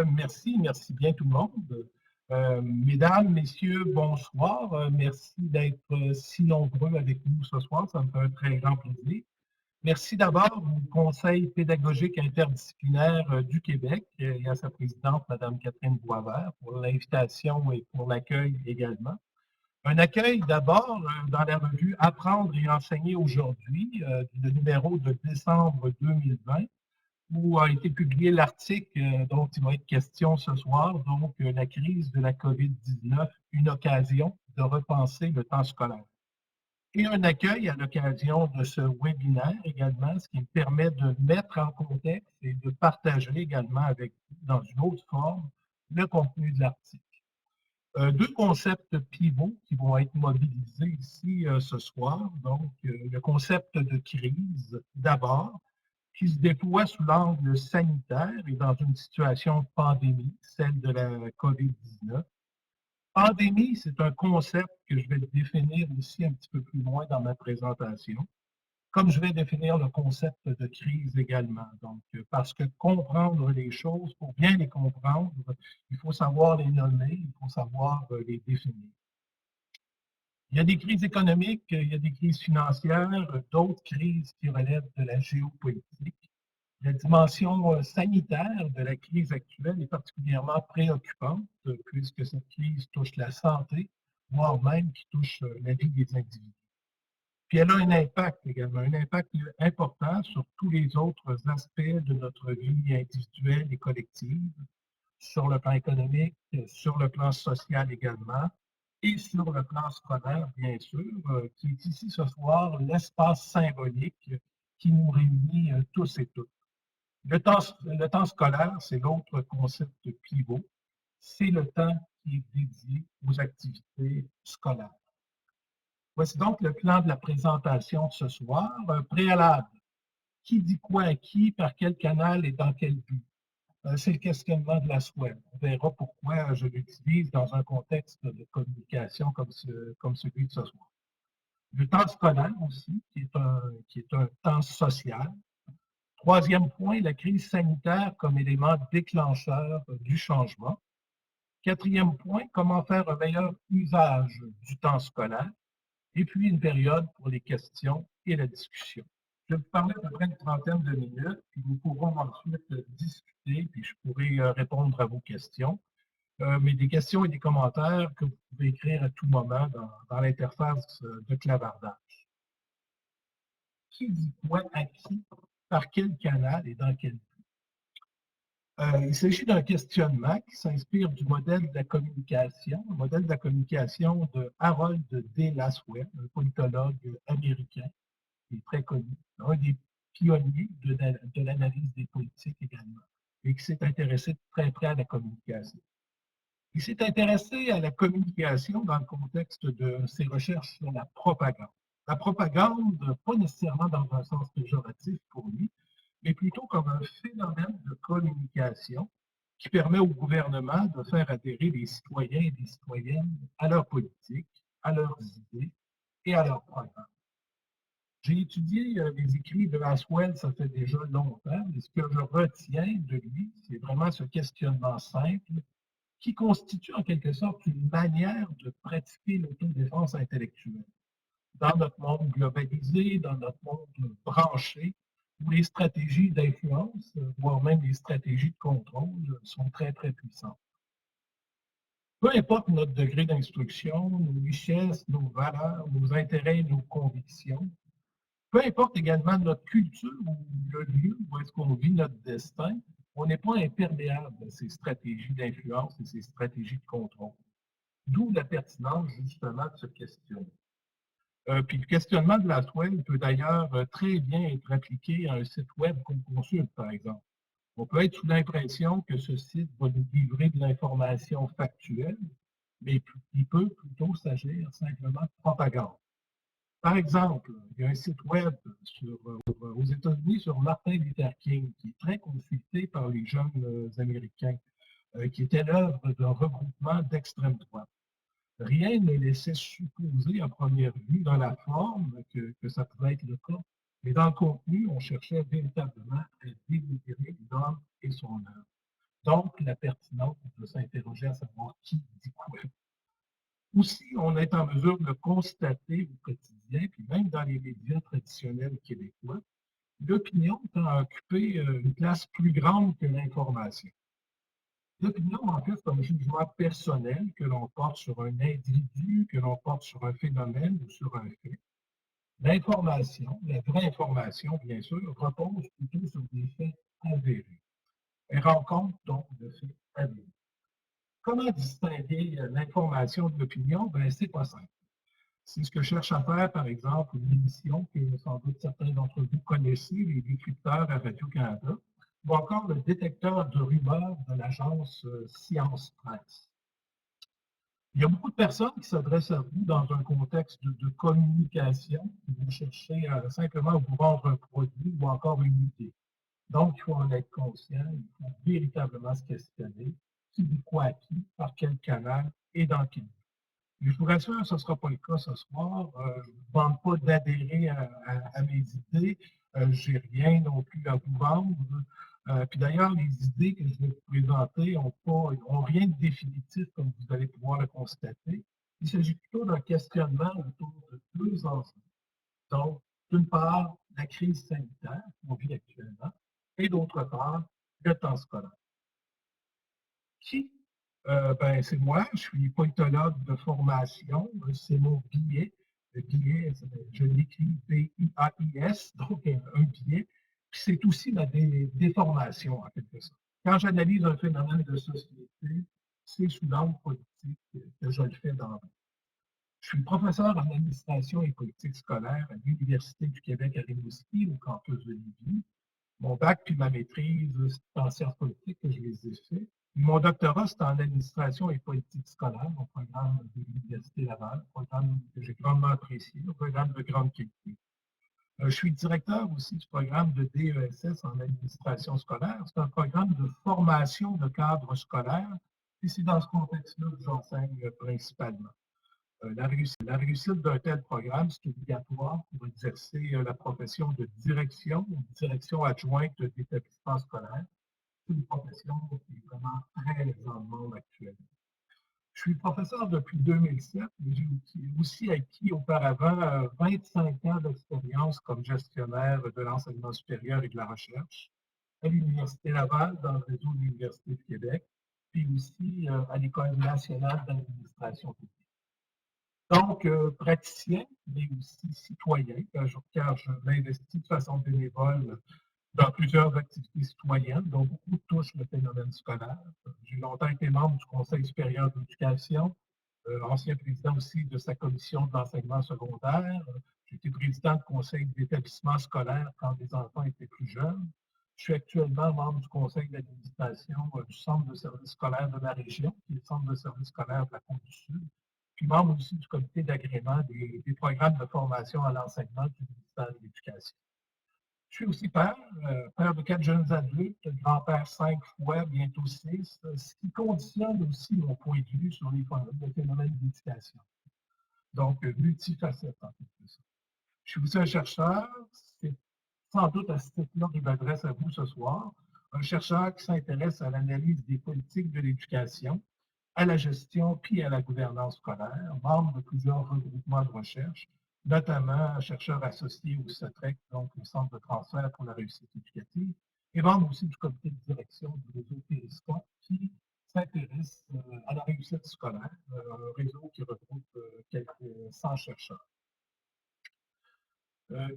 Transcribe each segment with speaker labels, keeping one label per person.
Speaker 1: merci bien tout le monde. Mesdames, messieurs, bonsoir. Merci d'être si nombreux avec nous ce soir. Ça me fait un très grand plaisir. Merci d'abord au Conseil pédagogique interdisciplinaire du Québec et à sa présidente, Mme Catherine Boisvert, pour l'invitation et pour l'accueil également. Un accueil d'abord dans la revue Apprendre et enseigner aujourd'hui, le numéro de décembre 2020, où a été publié l'article dont il va être question ce soir, donc la crise de la COVID-19, une occasion de repenser le temps scolaire. Et un accueil à l'occasion de ce webinaire également, ce qui me permet de mettre en contexte et de partager également avec vous, dans une autre forme, le contenu de l'article. Deux concepts pivots qui vont être mobilisés ici ce soir. Donc, le concept de crise, d'abord, qui se déploie sous l'angle sanitaire et dans une situation de pandémie, celle de la COVID-19. Pandémie, c'est un concept que je vais définir ici un petit peu plus loin dans ma présentation, comme je vais définir le concept de crise également. Donc, parce que comprendre les choses, pour bien les comprendre, il faut savoir les nommer, il faut savoir les définir. Il y a des crises économiques, il y a des crises financières, d'autres crises qui relèvent de la géopolitique. La dimension sanitaire de la crise actuelle est particulièrement préoccupante puisque cette crise touche la santé, voire même qui touche la vie des individus. Puis elle a un impact également, un impact important sur tous les autres aspects de notre vie individuelle et collective, sur le plan économique, sur le plan social également, et sur le plan scolaire, bien sûr, qui est ici ce soir l'espace symbolique qui nous réunit tous et toutes. Le temps scolaire, c'est l'autre concept pivot. C'est le temps qui est dédié aux activités scolaires. Voici donc le plan de la présentation de ce soir. Préalable. Qui dit quoi à qui, par quel canal et dans quel but? C'est le questionnement de la SWEB. On verra pourquoi je l'utilise dans un contexte de communication comme celui de ce soir. Le temps scolaire aussi, qui est un temps social. Troisième point, la crise sanitaire comme élément déclencheur du changement. Quatrième point, comment faire un meilleur usage du temps scolaire. Et puis une période pour les questions et la discussion. Je vais vous parler à peu près une trentaine de minutes, puis nous pourrons ensuite discuter, puis je pourrai répondre à vos questions. Mais des questions et des commentaires que vous pouvez écrire à tout moment dans l'interface de clavardage. Qui dit quoi à qui, par quel canal et dans quel but? Il s'agit d'un questionnement qui s'inspire du modèle de la communication, le modèle de la communication de Harold D. Lasswell, un politologue américain qui est très connu, un des pionniers de l'analyse des politiques également, et qui s'est intéressé de très près à la communication. Il s'est intéressé à la communication dans le contexte de ses recherches sur la propagande. La propagande, pas nécessairement dans un sens péjoratif pour lui, mais plutôt comme un phénomène de communication qui permet au gouvernement de faire adhérer les citoyens et les citoyennes à leur politique, à leurs idées et à leurs programmes. J'ai étudié les écrits de Lasswell, ça fait déjà longtemps, et ce que je retiens de lui, c'est vraiment ce questionnement simple qui constitue en quelque sorte une manière de pratiquer l'autodéfense intellectuelle. Dans notre monde globalisé, dans notre monde branché, où les stratégies d'influence, voire même les stratégies de contrôle, sont très, très puissantes. Peu importe notre degré d'instruction, nos richesses, nos valeurs, nos intérêts, nos convictions, peu importe également notre culture ou le lieu où est-ce qu'on vit notre destin, on n'est pas imperméable à ces stratégies d'influence et ces stratégies de contrôle. D'où la pertinence, justement, de ce questionnement. Puis le questionnement de la Lasswell peut d'ailleurs très bien être appliqué à un site web qu'on consulte, par exemple. On peut être sous l'impression que ce site va nous livrer de l'information factuelle, mais il peut plutôt s'agir simplement de propagande. Par exemple, il y a un site web aux États-Unis sur Martin Luther King qui est très consulté par les jeunes Américains, qui était l'œuvre d'un regroupement d'extrême droite. Rien ne laissait supposer à première vue dans la forme que ça pouvait être le cas, mais dans le contenu, on cherchait véritablement à dénigrer l'homme et son œuvre. Donc, la pertinence de s'interroger à savoir qui dit quoi. Aussi, on est en mesure de constater au quotidien, puis même dans les médias traditionnels québécois, l'opinion tend à occuper une place plus grande que l'information. L'opinion, en fait, c'est un jugement personnel que l'on porte sur un individu, que l'on porte sur un phénomène ou sur un fait. L'information, la vraie information, bien sûr, repose plutôt sur des faits avérés. Elle rencontre donc de faits avérés. Comment distinguer l'information de l'opinion? Ben, c'est pas simple. C'est ce que cherche à faire, par exemple, une émission que sans doute certains d'entre vous connaissez, les décrypteurs à Radio-Canada, ou encore le détecteur de rumeurs de l'agence Science Presse. Il y a beaucoup de personnes qui s'adressent à vous dans un contexte de communication, qui vont chercher à simplement vous vendre un produit ou encore une idée. Donc, il faut en être conscient, il faut véritablement se questionner qui dit quoi à qui, par quel canal et dans quel but. Mais je vous rassure, ce ne sera pas le cas ce soir. Je ne vous demande pas d'adhérer à mes idées. Je n'ai rien non plus à vous vendre. Puis d'ailleurs, les idées que je vais vous présenter n'ont rien de définitif, comme vous allez pouvoir le constater. Il s'agit plutôt d'un questionnement autour de deux enjeux. Donc, d'une part, la crise sanitaire qu'on vit actuellement, et d'autre part, le temps scolaire. Qui? Ben, c'est moi, je suis politologue de formation, c'est mon billet. Le billet, je l'écris B-I-A-I-S, donc un billet. Puis c'est aussi ma déformation, en quelque sorte. Quand j'analyse un phénomène de société, c'est sous l'angle politique que je le fais dans. Je suis professeur en administration et politique scolaire à l'Université du Québec à Rimouski, au campus de Lévis. Mon bac puis ma maîtrise, c'est en sciences politiques que je les ai fait. Mon doctorat, c'est en administration et politique scolaire, mon programme de l'Université Laval, un programme que j'ai grandement apprécié, un programme de grande qualité. Je suis directeur aussi du programme de DESS en administration scolaire. C'est un programme de formation de cadres scolaires, et c'est dans ce contexte-là que j'enseigne principalement. La réussite d'un tel programme, c'est obligatoire pour exercer la profession de direction ou direction adjointe d'établissement scolaire. C'est une profession qui est vraiment très en demande actuellement. Je suis professeur depuis 2007, mais j'ai aussi acquis auparavant 25 ans d'expérience comme gestionnaire de l'enseignement supérieur et de la recherche à l'Université Laval, dans le réseau de l'Université du Québec, puis aussi à l'École nationale d'administration publique. Donc, praticien, mais aussi citoyen, car je m'investis de façon bénévole dans plusieurs activités citoyennes, dont beaucoup touchent le phénomène scolaire. J'ai longtemps été membre du Conseil supérieur de l'éducation, ancien président aussi de sa commission de l'enseignement secondaire. J'ai été président du conseil d'établissement scolaire quand les enfants étaient plus jeunes. Je suis actuellement membre du conseil d'administration du centre de services scolaires de la région, qui est le centre de services scolaires de la Côte-du-Sud, puis membre aussi du comité d'agrément des programmes de formation à l'enseignement du ministère de l'Éducation. Je suis aussi père, père de 4 jeunes adultes, grand-père 5 fois, bientôt 6, ce qui conditionne aussi mon point de vue sur les phénomènes d'éducation. Donc, multifacette en quelque sorte. Je suis aussi un chercheur, c'est sans doute à ce titre-là que je m'adresse à vous ce soir, un chercheur qui s'intéresse à l'analyse des politiques de l'éducation, à la gestion puis à la gouvernance scolaire, membre de plusieurs regroupements de recherche, notamment chercheur associé au CETREC, donc le Centre de transfert pour la réussite éducative, et membre aussi du comité de direction du réseau Périscope qui s'intéresse à la réussite scolaire, un réseau qui regroupe quelques 100 chercheurs.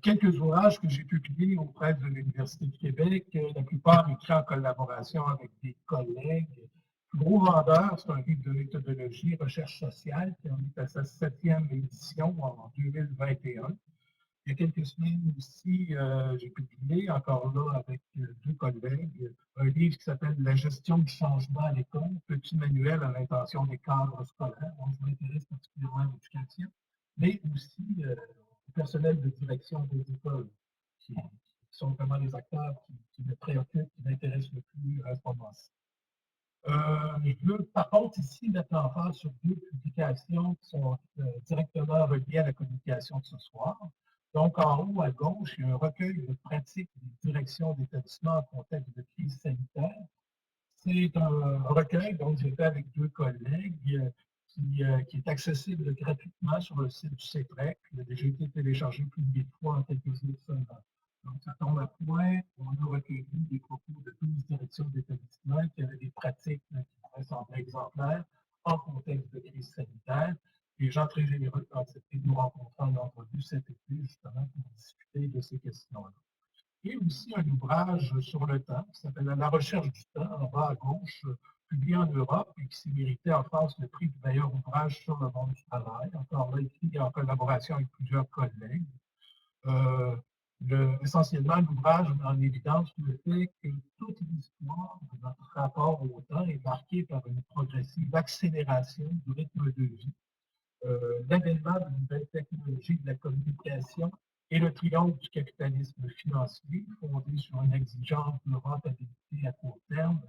Speaker 1: Quelques ouvrages que j'ai publiés auprès de l'Université du Québec, la plupart écrits en collaboration avec des collègues. Le gros vendeur, c'est un livre de méthodologie recherche sociale qui en est à sa 7e édition en 2021. Il y a quelques semaines aussi, j'ai publié, encore là avec deux collègues, un livre qui s'appelle La gestion du changement à l'école, petit manuel à l'intention des cadres scolaires. Donc, je m'intéresse particulièrement à l'éducation, mais aussi au personnel de direction des écoles, qui sont vraiment les acteurs qui me préoccupent, qui m'intéressent le plus à ce moment-ci. Je veux par contre ici mettre l'emphase sur deux publications qui sont directement reliées à la communication de ce soir. Donc, en haut à gauche, il y a un recueil de pratiques de direction d'établissement en contexte de crise sanitaire. C'est un recueil dont j'ai fait avec deux collègues qui est accessible gratuitement sur le site du CETREC. Il a déjà été téléchargé plus de 8 fois en quelques jours seulement. Donc, ça tombe à point. On a recueilli des propos de 12 directions d'établissement qui avaient des pratiques qui pourraient sembler exemplaires en contexte de crise sanitaire. Les gens très généreux ont accepté de nous rencontrer en entrevue cet été, justement, pour discuter de ces questions-là. Et aussi un ouvrage sur le temps qui s'appelle La recherche du temps, en bas à gauche, publié en Europe et qui s'est mérité en France le prix du meilleur ouvrage sur le monde du travail, encore là écrit en collaboration avec plusieurs collègues. Euh, Essentiellement, l'ouvrage met en évidence le fait que toute l'histoire de notre rapport au temps est marquée par une progressive accélération du rythme de vie, l'avènement de nouvelles technologies de la communication et le triomphe du capitalisme financier, fondé sur une exigence de rentabilité à court terme,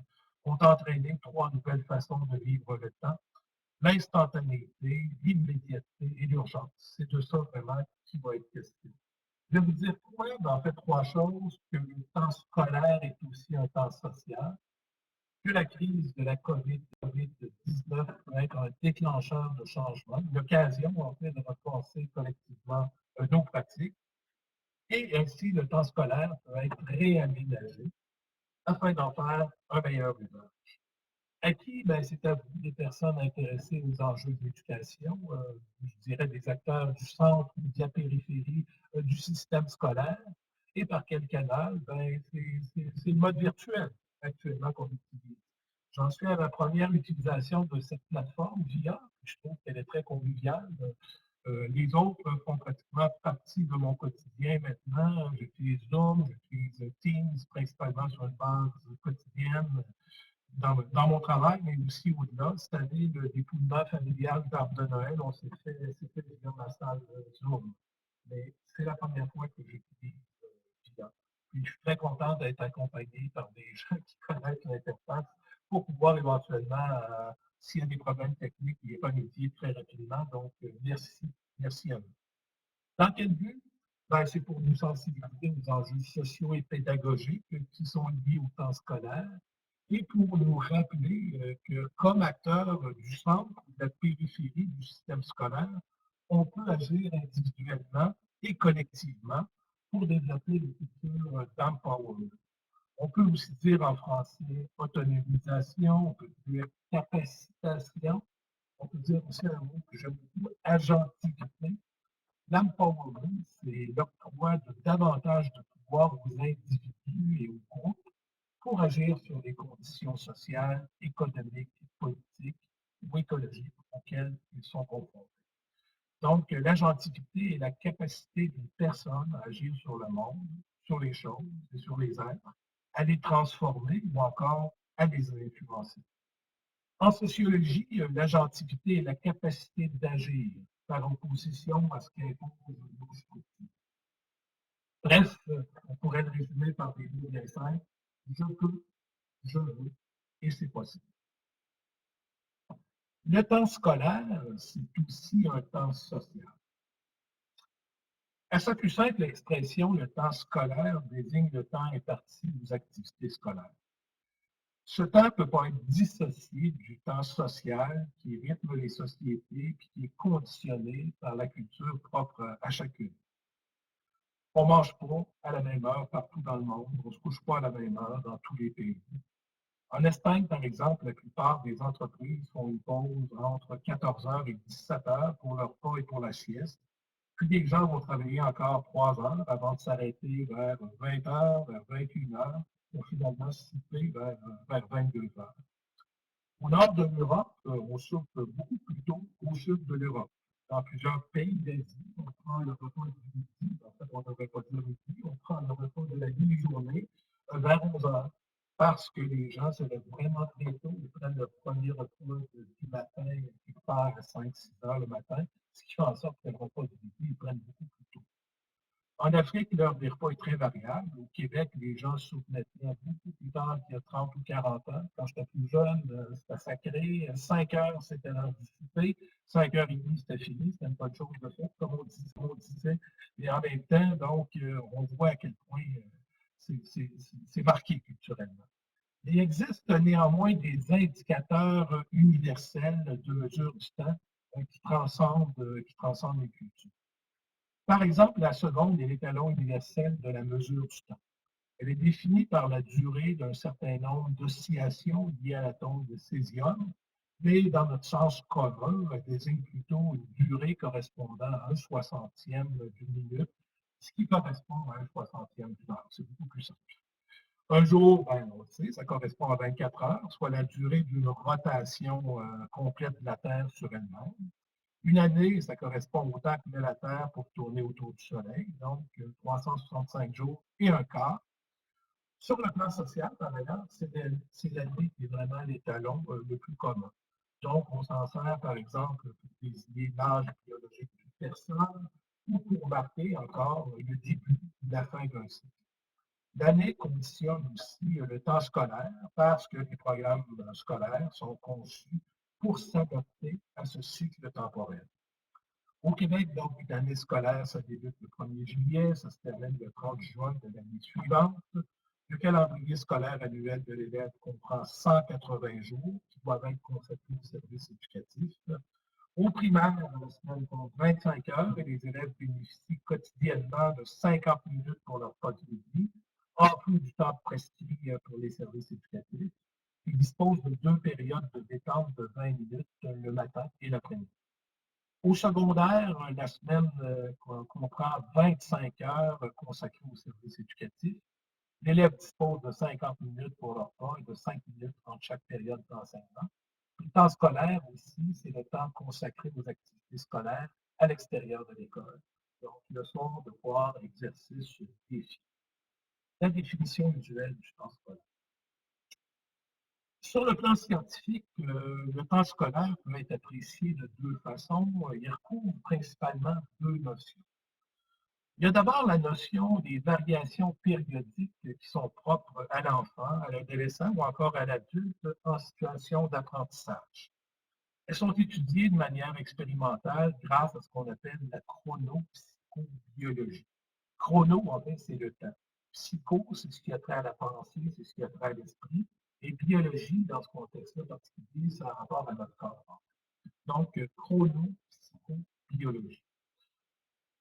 Speaker 1: ont entraîné trois nouvelles façons de vivre le temps: l'instantanéité, l'immédiateté et l'urgence. C'est de ça vraiment qui va être question. Je vais vous dire en fait trois choses: que le temps scolaire est aussi un temps social, que la crise de la COVID-19 peut être un déclencheur de changement, une occasion en fait de repenser collectivement nos pratiques, et ainsi le temps scolaire peut être réaménagé afin d'en faire un meilleur usage. À qui? Ben, c'est à vous, les personnes intéressées aux enjeux de l'éducation, je dirais des acteurs du centre ou de la périphérie du système scolaire. Et par quel canal? Ben, c'est le mode virtuel actuellement qu'on utilise. J'en suis à ma première utilisation de cette plateforme VIA. Je trouve qu'elle est très conviviale. Les autres font pratiquement partie de mon quotidien maintenant. J'utilise Zoom, j'utilise Teams, principalement sur une base quotidienne dans mon travail, mais aussi au-delà. Cette année, le dépouillement familial d'arbre de Noël, on s'est fait via ma salle Zoom. Mais c'est la première fois que j'utilise VIA. Puis je suis très content d'être accompagné par des gens qui connaissent l'interface pour pouvoir éventuellement, s'il y a des problèmes techniques, y remédier très rapidement. Donc, merci. Merci à vous. Dans quel but? Ben, c'est pour nous sensibiliser aux enjeux sociaux et pédagogiques qui sont liés au temps scolaire et pour nous rappeler que, comme acteur du centre, de la périphérie du système scolaire, on peut agir individuellement et collectivement pour développer une culture d'empowerment. On peut aussi dire en français autonomisation, on peut dire capacitation, on peut dire aussi un mot que j'aime beaucoup, agentivité. L'empowerment, c'est l'octroi de davantage de pouvoir aux individus et aux groupes pour agir sur les conditions sociales, économiques, politiques ou écologiques auxquelles ils sont confrontés. Donc, l'agentivité est la capacité d'une personne à agir sur le monde, sur les choses et sur les êtres, à les transformer ou encore à les influencer. En sociologie, l'agentivité est la capacité d'agir par opposition à ce qu'impose nos structures. Bref, on pourrait le résumer par des mots bien simples: je peux, je veux, et c'est possible. Le temps scolaire, c'est aussi un temps social. À sa plus simple expression, le temps scolaire désigne le temps imparti aux activités scolaires. Ce temps ne peut pas être dissocié du temps social qui rythme les sociétés et qui est conditionné par la culture propre à chacune. On ne mange pas à la même heure partout dans le monde, on ne se couche pas à la même heure dans tous les pays. En Espagne, par exemple, la plupart des entreprises font une pause entre 14 heures et 17 heures pour leur repas et pour la sieste. Puis les gens vont travailler encore 3 heures avant de s'arrêter vers 20 heures, vers 21 heures, pour finalement se souper vers 22 heures. Au nord de l'Europe, on soupe beaucoup plus tôt qu'au sud de l'Europe. Dans plusieurs pays d'Asie, on prend le repas du midi, en fait, on ne devrait pas dire midi, on prend le repas de la demi-journée vers 11 heures, parce que les gens se lèvent vraiment très tôt, ils prennent le premier repas du matin qui part à 5-6 heures le matin, ce qui fait en sorte que le repas du midi, ils prennent beaucoup plus tôt. En Afrique, l'heure des repas est très variable. Au Québec, les gens soupent maintenant beaucoup plus tard qu'il y a 30 ou 40 ans. Quand j'étais plus jeune, c'était sacré. 5 heures, c'était l'heure du souper. 5h30, c'était fini. C'était une bonne chose de faire, comme on disait. Et en même temps, donc, on voit à quel point c'est marqué culturellement. Il existe néanmoins des indicateurs universels de mesure du temps qui transcendent les cultures. Par exemple, la seconde est l'étalon universel de la mesure du temps. Elle est définie par la durée d'un certain nombre d'oscillations liées à l'atome de césium, mais dans notre sens commun, elle désigne plutôt une durée correspondant à 1/60 d'une minute, ce qui correspond à 1/60 d'une heure. C'est beaucoup plus simple. Un jour, ben, on le sait, ça correspond à 24 heures, soit la durée d'une rotation complète de la Terre sur elle-même. Une année, ça correspond au temps que met la Terre pour tourner autour du Soleil, donc 365 jours et un quart. Sur le plan social, par ailleurs, c'est l'année qui est vraiment l'étalon le plus commun. Donc, on s'en sert, par exemple, pour désigner l'âge biologique d'une personne ou pour marquer encore le début ou la fin d'un cycle. L'année conditionne aussi le temps scolaire parce que les programmes scolaires sont conçus pour s'adapter à ce cycle temporel. Au Québec, donc, l'année scolaire, ça débute le 1er juillet, ça se termine le 30 juin de l'année suivante. Le calendrier scolaire annuel de l'élève comprend 180 jours qui doivent être consacrés au service éducatif. Au primaire, la semaine compte 25 heures et les élèves bénéficient quotidiennement de 50 minutes pour leur poste de vie, en plus du temps prescrit pour les services éducatifs. Ils disposent de 2 périodes de détente de 20 minutes le matin et l'après-midi. Au secondaire, la semaine comprend 25 heures consacrées au service éducatif. L'élève dispose de 50 minutes pour leur repas et de 5 minutes entre chaque période d'enseignement. Le temps scolaire aussi, c'est le temps consacré aux activités scolaires à l'extérieur de l'école. Donc, le soir, devoir, exercice, défi. La définition usuelle du temps scolaire. Sur le plan scientifique, le temps scolaire peut être apprécié de deux façons. Il recouvre principalement deux notions. Il y a d'abord la notion des variations périodiques qui sont propres à l'enfant, à l'adolescent ou encore à l'adulte en situation d'apprentissage. Elles sont étudiées de manière expérimentale grâce à ce qu'on appelle la chronopsychobiologie. Chrono, en fait, c'est le temps. Psycho, c'est ce qui a trait à la pensée, c'est ce qui a trait à l'esprit. Et biologie, dans ce contexte-là particulier, ça a rapport à notre corps. Donc, chronopsychobiologie.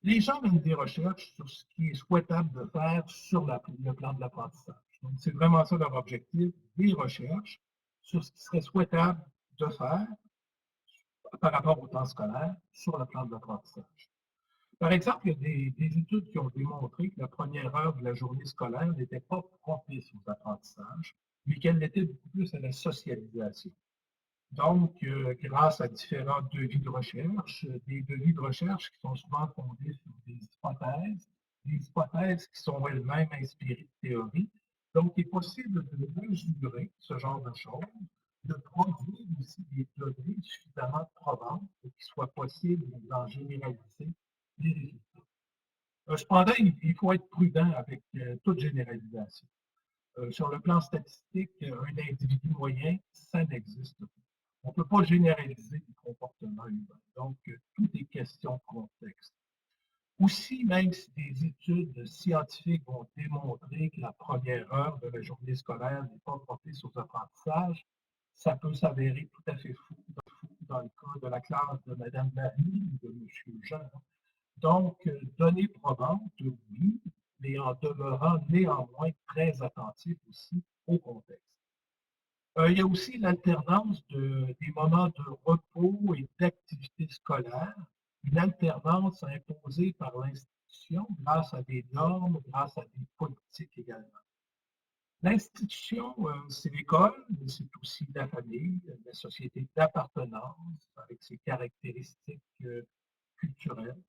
Speaker 1: Les gens mènent des recherches sur ce qui est souhaitable de faire sur le plan de l'apprentissage. Donc, c'est vraiment ça leur objectif, des recherches sur ce qui serait souhaitable de faire par rapport au temps scolaire sur le plan de l'apprentissage. Par exemple, il y a des études qui ont démontré que la première heure de la journée scolaire n'était pas propice aux apprentissages, mais qu'elle l'était beaucoup plus à la socialisation. Donc, grâce à différents devis de recherche, des devis de recherche qui sont souvent fondés sur des hypothèses qui sont elles-mêmes inspirées de théories. Donc, il est possible de mesurer ce genre de choses, de produire aussi des données suffisamment probantes pour qu'il soit possible d'en généraliser les résultats. Cependant, il faut être prudent avec toute généralisation. Sur le plan statistique, un individu moyen, ça n'existe pas. On ne peut pas généraliser les comportements humains. Donc, tout est question de contexte. Aussi, même si des études scientifiques vont démontrer que la première heure de la journée scolaire n'est pas propice aux apprentissages, ça peut s'avérer tout à fait fou dans le cas de la classe de Mme Marie ou de M. Jean. Donc, données probantes, oui, mais en demeurant néanmoins très attentif aussi au contexte. Il y a aussi l'alternance des moments de repos et d'activité scolaire, une alternance imposée par l'institution grâce à des normes, grâce à des politiques également. L'institution, c'est l'école, mais c'est aussi la famille, la société d'appartenance avec ses caractéristiques culturelles.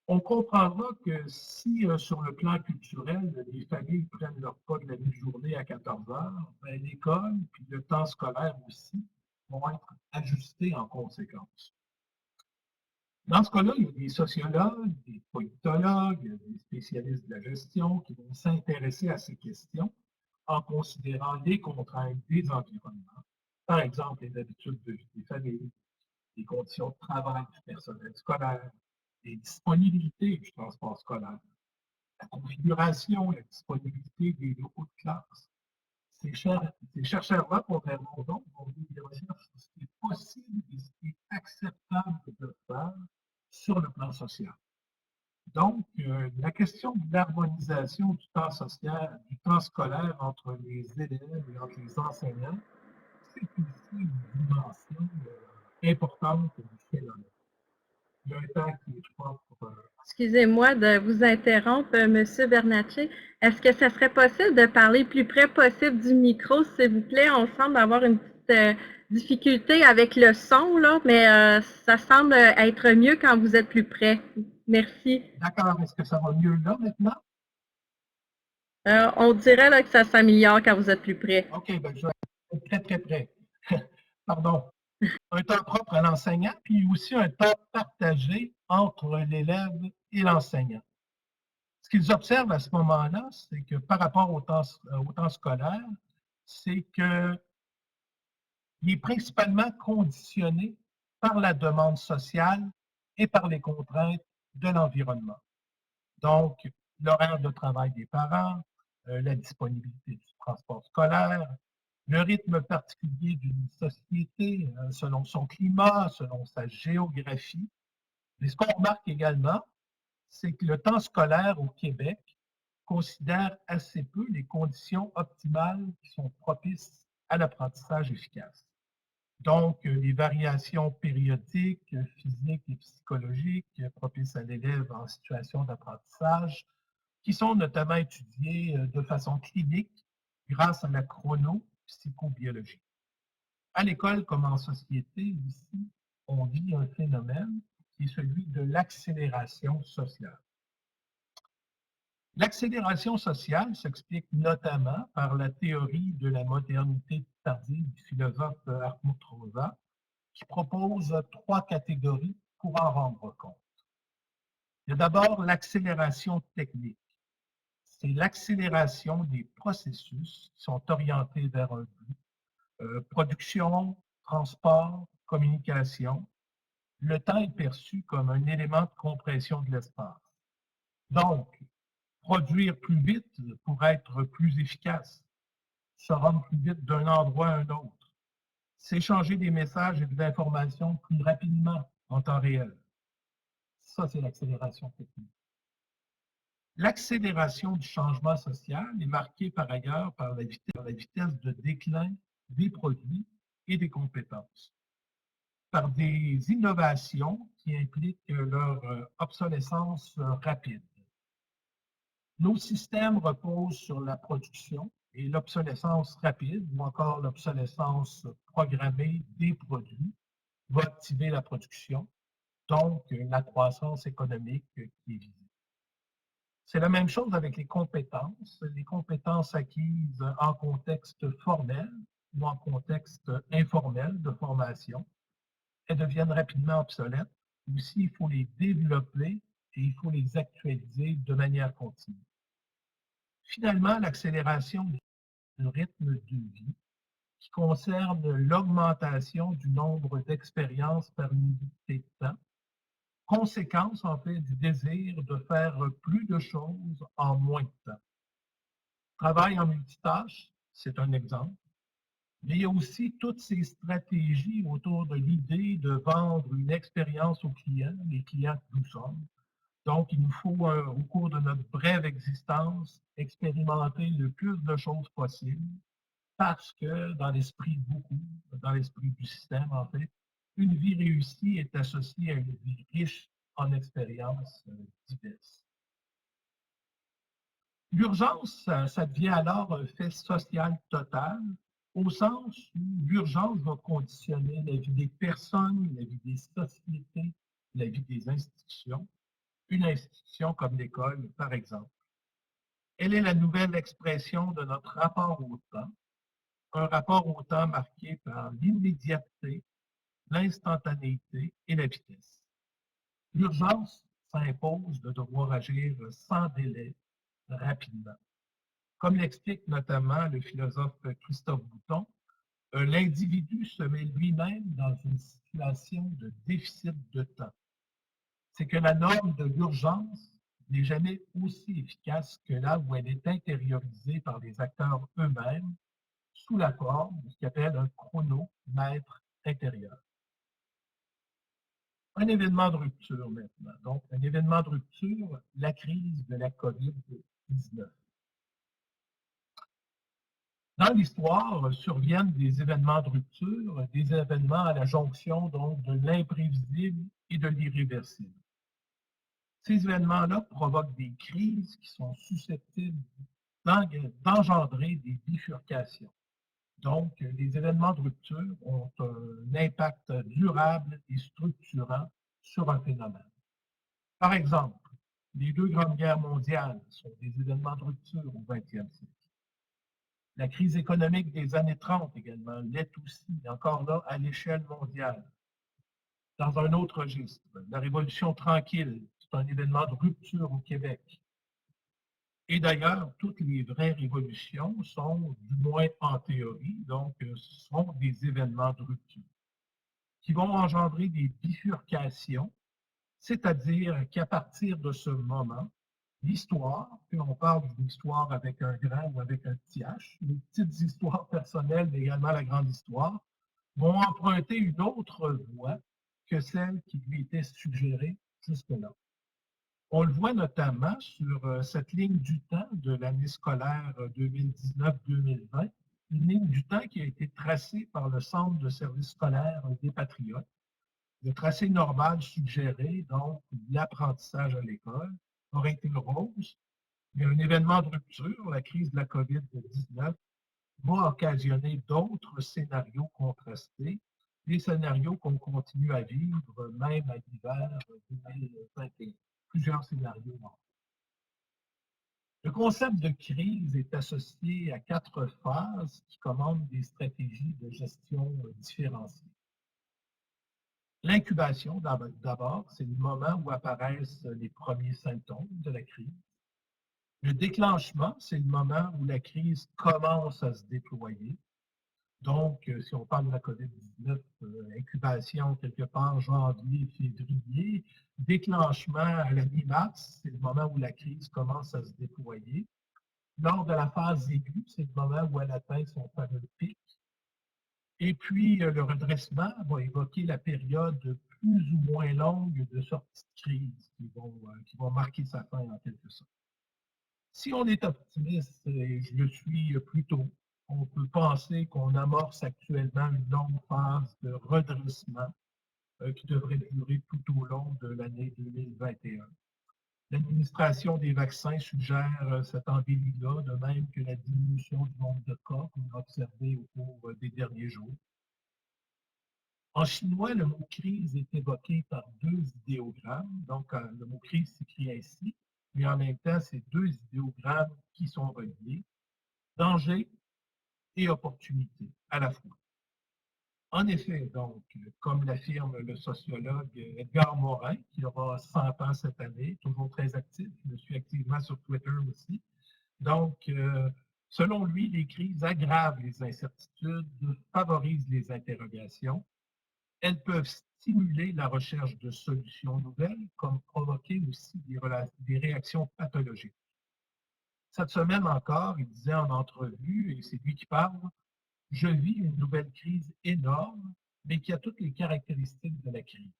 Speaker 1: On comprendra que si, sur le plan culturel, les familles prennent leur pas de la mi-journée à 14 heures, ben, l'école puis le temps scolaire aussi vont être ajustés en conséquence. Dans ce cas-là, il y a des sociologues, des politologues, des spécialistes de la gestion qui vont s'intéresser à ces questions en considérant les contraintes des environnements, par exemple les habitudes de vie des familles, les conditions de travail du personnel scolaire, les disponibilités du transport scolaire, la configuration, la disponibilité des locaux de classe. Ces chercheurs-là, contrairement aux autres, vont dire des recherches sur ce qui est possible et ce qui est acceptable de faire sur le plan social. Donc, la question de l'harmonisation du temps social, du temps scolaire entre les élèves et entre les enseignants, c'est aussi une dimension importante du phénomène. Il y a un temps qui est, je pense, pour...
Speaker 2: Excusez-moi de vous interrompre, Monsieur Bernatchez. Est-ce que ça serait possible de parler plus près possible du micro, s'il vous plaît? On semble avoir une petite difficulté avec le son, là, mais ça semble être mieux quand vous êtes plus près. Merci.
Speaker 1: D'accord. Est-ce que ça va mieux là maintenant?
Speaker 2: On dirait là, que ça s'améliore quand vous êtes plus près.
Speaker 1: OK, ben, je vais être très, très près. Pardon. Un temps propre à l'enseignant, puis aussi un temps partagé entre l'élève et l'enseignant. Ce qu'ils observent à ce moment-là, c'est que par rapport au temps scolaire, c'est qu'il est principalement conditionné par la demande sociale et par les contraintes de l'environnement. Donc, l'horaire de travail des parents, la disponibilité du transport scolaire, le rythme particulier d'une société selon son climat, selon sa géographie. Mais ce qu'on remarque également, c'est que le temps scolaire au Québec considère assez peu les conditions optimales qui sont propices à l'apprentissage efficace. Donc, les variations périodiques, physiques et psychologiques propices à l'élève en situation d'apprentissage, qui sont notamment étudiées de façon clinique grâce à la chronopsychobiologie. À l'école comme en société, ici, on vit un phénomène qui est celui de l'accélération sociale. L'accélération sociale s'explique notamment par la théorie de la modernité tardive du philosophe Hartmut Rosa, qui propose 3 catégories pour en rendre compte. Il y a d'abord l'accélération technique. C'est l'accélération des processus qui sont orientés vers un but. Production, transport, communication. Le temps est perçu comme un élément de compression de l'espace. Donc, produire plus vite pour être plus efficace, se rendre plus vite d'un endroit à un autre, s'échanger des messages et de l'information plus rapidement en temps réel. Ça, c'est l'accélération technique. L'accélération du changement social est marquée par ailleurs par la vitesse de déclin des produits et des compétences, par des innovations qui impliquent leur obsolescence rapide. Nos systèmes reposent sur la production et l'obsolescence rapide ou encore l'obsolescence programmée des produits va activer la production, donc la croissance économique qui est visible. C'est la même chose avec les compétences acquises en contexte formel ou en contexte informel de formation. Elles deviennent rapidement obsolètes. Aussi, il faut les développer et il faut les actualiser de manière continue. Finalement, l'accélération du rythme de vie qui concerne l'augmentation du nombre d'expériences par unité de temps, conséquence en fait du désir de faire plus de choses en moins de temps. Travail en multitâche, c'est un exemple, mais il y a aussi toutes ces stratégies autour de l'idée de vendre une expérience aux clients, les clients que nous sommes. Donc, il nous faut, au cours de notre brève existence, expérimenter le plus de choses possible parce que dans l'esprit de beaucoup, dans l'esprit du système, en fait, une vie réussie est associée à une vie riche en expériences diverses. L'urgence, ça devient alors un fait social total, au sens où l'urgence va conditionner la vie des personnes, la vie des sociétés, la vie des institutions. Une institution comme l'école, par exemple. Elle est la nouvelle expression de notre rapport au temps, un rapport au temps marqué par l'immédiateté, l'instantanéité et la vitesse. L'urgence s'impose de devoir agir sans délai, rapidement. Comme l'explique notamment le philosophe Christophe Bouton, l'individu se met lui-même dans une situation de déficit de temps. C'est que la norme de l'urgence n'est jamais aussi efficace que là où elle est intériorisée par les acteurs eux-mêmes sous la forme de ce qu'il appelle un chronomètre intérieur. Un événement de rupture maintenant. Donc, un événement de rupture, la crise de la COVID-19. Dans l'histoire, surviennent des événements de rupture, des événements à la jonction donc de l'imprévisible et de l'irréversible. Ces événements-là provoquent des crises qui sont susceptibles d'engendrer des bifurcations. Donc, les événements de rupture ont un impact durable et structurant sur un phénomène. Par exemple, les deux grandes guerres mondiales sont des événements de rupture au XXe siècle. La crise économique des années 30 également l'est aussi, encore là, à l'échelle mondiale. Dans un autre registre, la Révolution tranquille, c'est un événement de rupture au Québec. Et d'ailleurs, toutes les vraies révolutions sont, du moins en théorie, donc sont des événements de rupture qui vont engendrer des bifurcations, c'est-à-dire qu'à partir de ce moment, l'histoire, puis on parle d'une histoire avec un grand ou avec un petit H, les petites histoires personnelles, mais également la grande histoire, vont emprunter une autre voie que celle qui lui était suggérée jusque-là. On le voit notamment sur cette ligne du temps de l'année scolaire 2019-2020, une ligne du temps qui a été tracée par le Centre de service scolaire des Patriotes. Le tracé normal suggéré, donc l'apprentissage à l'école, aurait été rose, mais un événement de rupture, la crise de la COVID-19, va occasionner d'autres scénarios contrastés, des scénarios qu'on continue à vivre même à l'hiver 2021. Plusieurs scénarios. Le concept de crise est associé à 4 phases qui commandent des stratégies de gestion différenciées. L'incubation, d'abord, c'est le moment où apparaissent les premiers symptômes de la crise. Le déclenchement, c'est le moment où la crise commence à se déployer. Donc, si on parle de la COVID-19, incubation quelque part janvier, février, déclenchement à la mi-mars, c'est le moment où la crise commence à se déployer. Lors de la phase aiguë, c'est le moment où elle atteint son fameux pic. Et puis, le redressement va évoquer la période plus ou moins longue de sortie de crise qui vont marquer sa fin en quelque sorte. Si on est optimiste, et je le suis plutôt, on peut penser qu'on amorce actuellement une longue phase de redressement qui devrait durer tout au long de l'année 2021. L'administration des vaccins suggère cette embellie-là, de même que la diminution du nombre de cas qu'on a observé au cours des derniers jours. En chinois, le mot crise est évoqué par 2 idéogrammes. Donc, le mot crise s'écrit ainsi, mais en même temps, c'est 2 idéogrammes qui sont reliés. Danger et opportunité à la fois. En effet, donc, comme l'affirme le sociologue Edgar Morin, qui aura 100 ans cette année, toujours très actif, je le suis activement sur Twitter aussi. Donc, selon lui, les crises aggravent les incertitudes, favorisent les interrogations. Elles peuvent stimuler la recherche de solutions nouvelles, comme provoquer aussi des réactions pathologiques. Cette semaine encore, il disait en entrevue, et c'est lui qui parle, « Je vis une nouvelle crise énorme, mais qui a toutes les caractéristiques de la crise.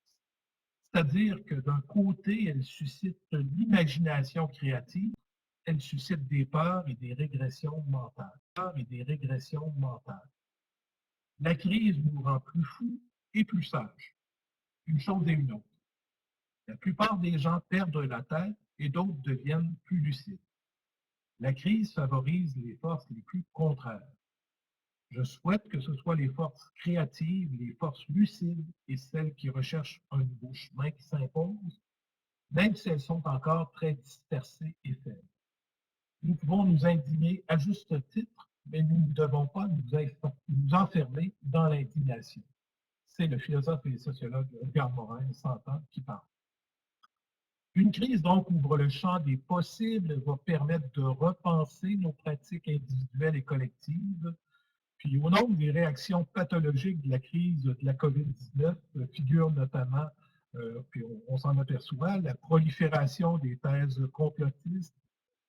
Speaker 1: C'est-à-dire que d'un côté, elle suscite l'imagination créative, elle suscite des peurs et des régressions mentales. La crise nous rend plus fous et plus sages. Une chose et une autre. La plupart des gens perdent la tête et d'autres deviennent plus lucides. La crise favorise les forces les plus contraires. Je souhaite que ce soit les forces créatives, les forces lucides et celles qui recherchent un nouveau chemin qui s'imposent, même si elles sont encore très dispersées et faibles. Nous pouvons nous indigner à juste titre, mais nous ne devons pas nous enfermer dans l'indignation. C'est le philosophe et sociologue Edgar Morin, 100 ans, qui parle. Une crise, donc, ouvre le champ des possibles, va permettre de repenser nos pratiques individuelles et collectives. Puis, au nombre des réactions pathologiques de la crise de la COVID-19 figure notamment, puis on s'en aperçoit, la prolifération des thèses complotistes,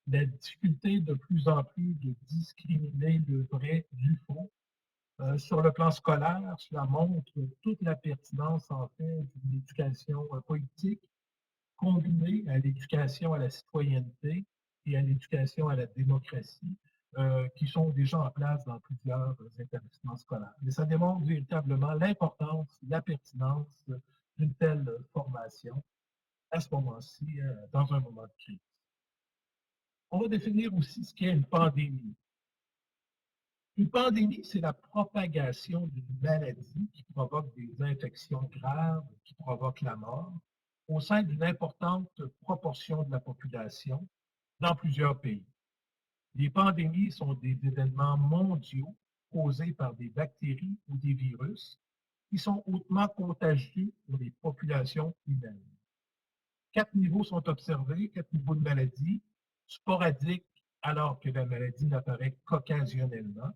Speaker 1: la difficulté de plus en plus de discriminer le vrai du faux. Sur le plan scolaire, cela montre toute la pertinence, en fait, d'une éducation politique combinée à l'éducation à la citoyenneté et à l'éducation à la démocratie, qui sont déjà en place dans plusieurs établissements scolaires. Mais ça démontre véritablement l'importance, la pertinence d'une telle formation à ce moment-ci, dans un moment de crise. On va définir aussi ce qu'est une pandémie. Une pandémie, c'est la propagation d'une maladie qui provoque des infections graves, qui provoque la mort, au sein d'une importante proportion de la population dans plusieurs pays. Les pandémies sont des événements mondiaux causés par des bactéries ou des virus qui sont hautement contagieux pour les populations humaines. 4 niveaux sont observés, 4 niveaux de maladie, sporadique alors que la maladie n'apparaît qu'occasionnellement,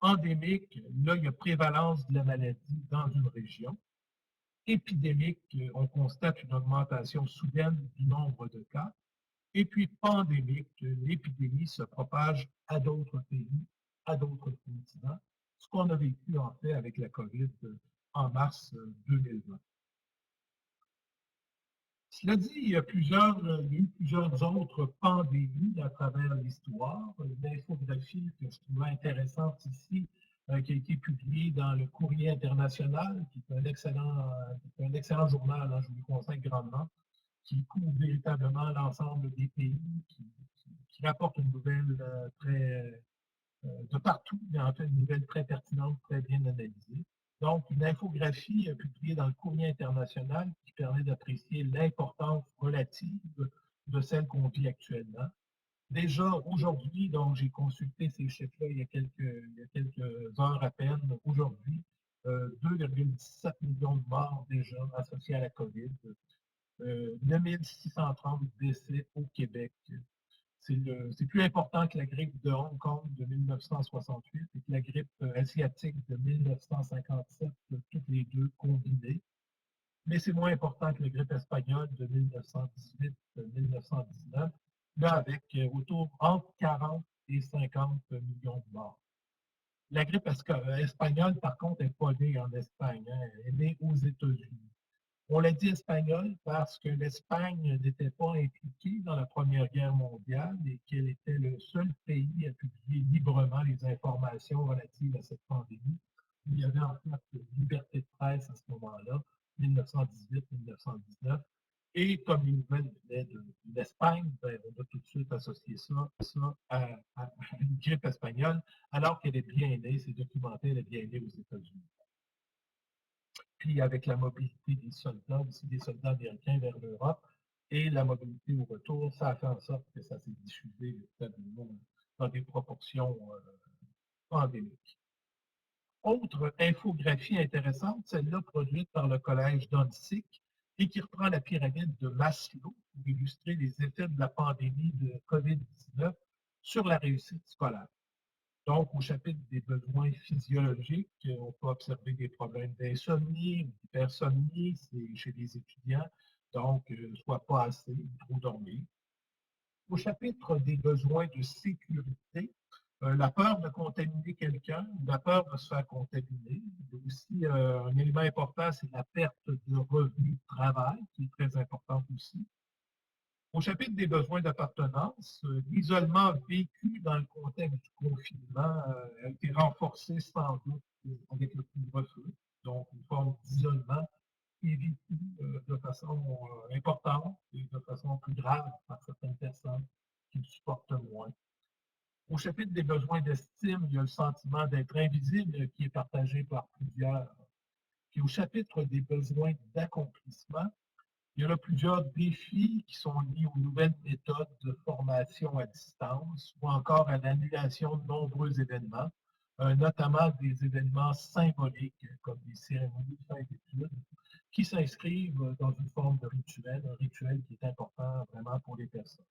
Speaker 1: endémique, là, il y a prévalence de la maladie dans une région. Épidémique, on constate une augmentation soudaine du nombre de cas. Et puis pandémique, l'épidémie se propage à d'autres pays, à d'autres continents, ce qu'on a vécu en fait avec la COVID en mars 2020. Cela dit, il y a eu plusieurs autres pandémies à travers l'histoire. L'infographie que je trouvais intéressante ici, qui a été publiée dans le Courrier international, qui est un excellent journal, hein, je vous le conseille grandement, qui couvre véritablement l'ensemble des pays, qui rapporte une nouvelle très de partout, mais en fait une nouvelle très pertinente, très bien analysée. Donc, une infographie publiée dans le Courrier international qui permet d'apprécier l'importance relative de celle qu'on vit actuellement. Déjà aujourd'hui, donc j'ai consulté ces chiffres-là il y a quelques heures à peine. Aujourd'hui, 2,17 millions de morts déjà associés à la COVID, 9630 décès au Québec. C'est plus important que la grippe de Hong Kong de 1968 et que la grippe asiatique de 1957, toutes les deux combinées. Mais c'est moins important que la grippe espagnole de 1918-1919, là avec autour entre 40 et 50 millions de morts. La grippe espagnole, par contre, n'est pas née en Espagne, hein, elle est née aux États-Unis. On l'a dit espagnol parce que l'Espagne n'était pas impliquée dans la Première Guerre mondiale et qu'elle était le seul pays à publier librement les informations relatives à cette pandémie. Il y avait en fait une liberté de presse à ce moment-là, 1918-1919. Et comme les nouvelles venaient de l'Espagne, ben, on a tout de suite associé ça à une grippe espagnole, alors qu'elle est bien née, c'est documenté, elle est bien née aux États-Unis. Puis avec la mobilité des soldats, aussi des soldats américains vers l'Europe, et la mobilité au retour, ça a fait en sorte que ça s'est diffusé véritablement dans des proportions endémiques. Autre infographie intéressante, celle-là produite par le Collège d'Onsic et qui reprend la pyramide de Maslow pour illustrer les effets de la pandémie de COVID-19 sur la réussite scolaire. Donc, au chapitre des besoins physiologiques, on peut observer des problèmes d'insomnie ou d'hypersomnie chez les étudiants, donc soit pas assez ou trop dormir. Au chapitre des besoins de sécurité, la peur de contaminer quelqu'un, la peur de se faire contaminer. Il y a aussi un élément important, c'est la perte de revenus de travail, qui est très importante aussi. Au chapitre des besoins d'appartenance, l'isolement vécu dans le contexte du confinement a été renforcé sans doute avec le couvre-feu, donc une forme d'isolement qui est vécu de façon importante et de façon plus grave par certaines personnes qui le supportent moins. Au chapitre des besoins d'estime, il y a le sentiment d'être invisible qui est partagé par plusieurs. Puis au chapitre des besoins d'accomplissement, il y a là plusieurs défis qui sont liés aux nouvelles méthodes de formation à distance ou encore à l'annulation de nombreux événements, notamment des événements symboliques comme des cérémonies de fin d'études qui s'inscrivent dans une forme de rituel, un rituel qui est important vraiment pour les personnes.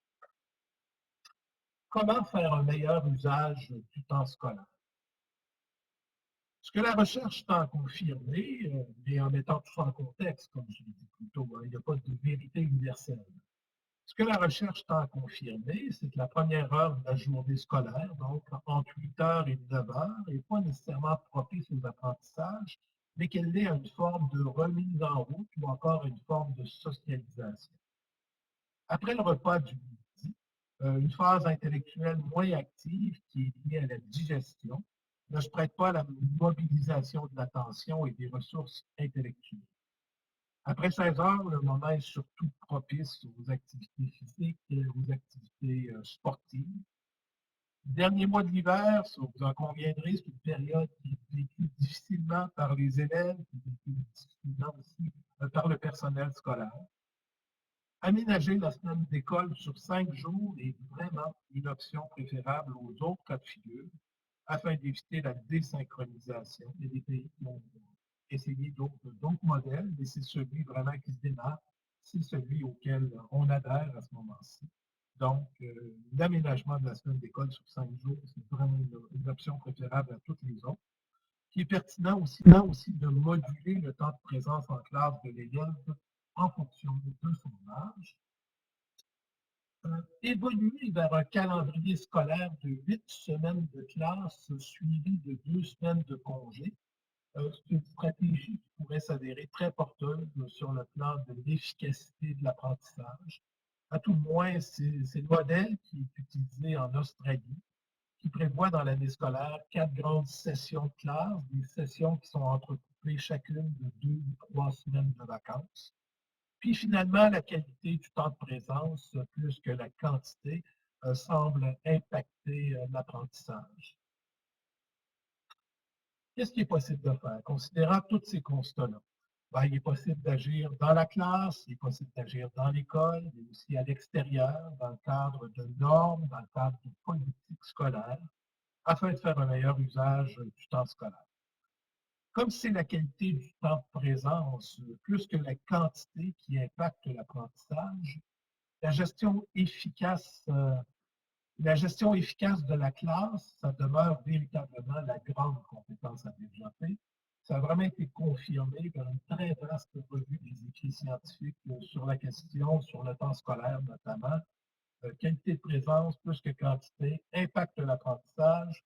Speaker 1: Comment faire un meilleur usage du temps scolaire? Ce que la recherche tend à confirmer, mais en mettant tout ça en contexte, comme je l'ai dit plus tôt, hein, il n'y a pas de vérité universelle. Ce que la recherche tend à confirmer, c'est que la première heure de la journée scolaire, donc entre 8 heures et 9 heures, n'est pas nécessairement propice aux apprentissages, mais qu'elle est à une forme de remise en route ou encore une forme de socialisation. Après le repas du midi, une phase intellectuelle moins active qui est liée à la digestion ne se prête pas à la mobilisation de l'attention et des ressources intellectuelles. Après 16 heures, le moment est surtout propice aux activités physiques et aux activités sportives. Dernier mois de l'hiver, vous en conviendrez, c'est une période qui est vécue difficilement par les élèves, qui est vécue difficilement aussi par le personnel scolaire. Aménager la semaine d'école sur 5 jours est vraiment une option préférable aux autres cas de figure afin d'éviter la désynchronisation. Il y a des pays qui ont essayé d'autres modèles, mais c'est celui vraiment qui se démarque, c'est celui auquel on adhère à ce moment-ci. Donc, l'aménagement de la semaine d'école sur 5 jours, c'est vraiment une option préférable à toutes les autres, qui est pertinent aussi de moduler le temps de présence en classe de l'élève en fonction de son âge. Évoluer vers un calendrier scolaire de 8 semaines de classe suivi de 2 semaines de congé, c'est une stratégie qui pourrait s'avérer très porteuse sur le plan de l'efficacité de l'apprentissage. À tout le moins, c'est le modèle qui est utilisé en Australie, qui prévoit dans l'année scolaire 4 grandes sessions de classe, des sessions qui sont entrecoupées chacune de 2 ou 3 semaines de vacances. Puis finalement, la qualité du temps de présence, plus que la quantité, semble impacter l'apprentissage. Qu'est-ce qui est possible de faire? Considérant tous ces constats-là, il est possible d'agir dans la classe, il est possible d'agir dans l'école, mais aussi à l'extérieur, dans le cadre de normes, dans le cadre de politiques scolaires, afin de faire un meilleur usage du temps scolaire. Comme c'est la qualité du temps de présence plus que la quantité qui impacte l'apprentissage, la gestion efficace, de la classe, ça demeure véritablement la grande compétence à développer. Ça a vraiment été confirmé par une très vaste revue des écrits scientifiques sur la question, sur le temps scolaire notamment. Qualité de présence plus que quantité, impacte l'apprentissage,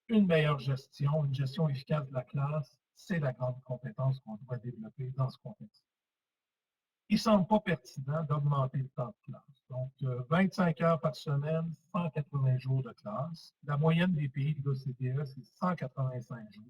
Speaker 1: une meilleure gestion, une gestion efficace de la classe, c'est la grande compétence qu'on doit développer dans ce contexte. Il ne semble pas pertinent d'augmenter le temps de classe. Donc, 25 heures par semaine, 180 jours de classe. La moyenne des pays de l'OCDE, c'est 185 jours.